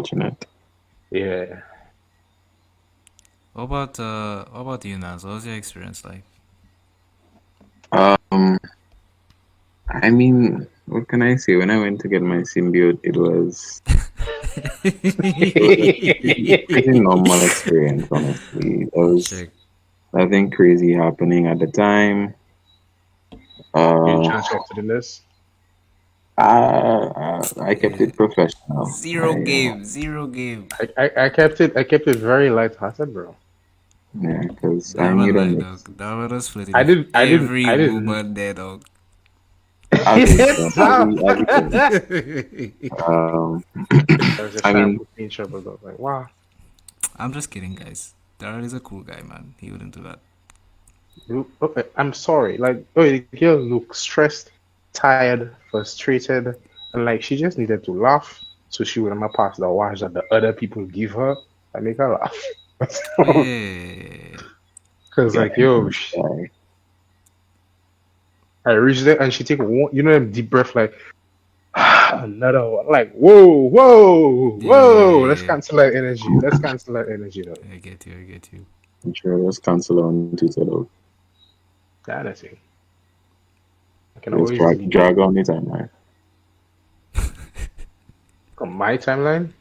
unfortunate. Yeah. What about you, Naz? What was your experience like? Um, I mean, what can I say? When I went to get my symbiote, it was a pretty normal experience, honestly. There was Check. nothing crazy happening at the time. You Uh, transfer to the list. I kept Yeah. it professional. Zero game. Zero game. I kept it very light-hearted, bro. Yeah, because I That knew one the lie, next. dog. That one was splitting I with didn't I didn't every I didn't woman there, dog. Obviously, Stop. obviously. Um, I was just I trying to mean, put me in trouble though. Like, wow. I'm just kidding, guys. Daryl is a cool guy, man. He wouldn't do that. Okay, I'm sorry. Like, oh, the girl looked stressed, tired, frustrated, and like she just needed to laugh so she would not pass the wash that the other people give her. I make her laugh. Yeah. Cause yeah, like, yo, I reached there and she take one, them deep breath, like another one. Like, whoa, whoa, whoa. Let's Yeah. cancel that energy. Let's cancel that energy though. I get you. I get you. I'm sure let's cancel on Twitter though. That is it. I can Let's always drag delete drag on it and on my timeline.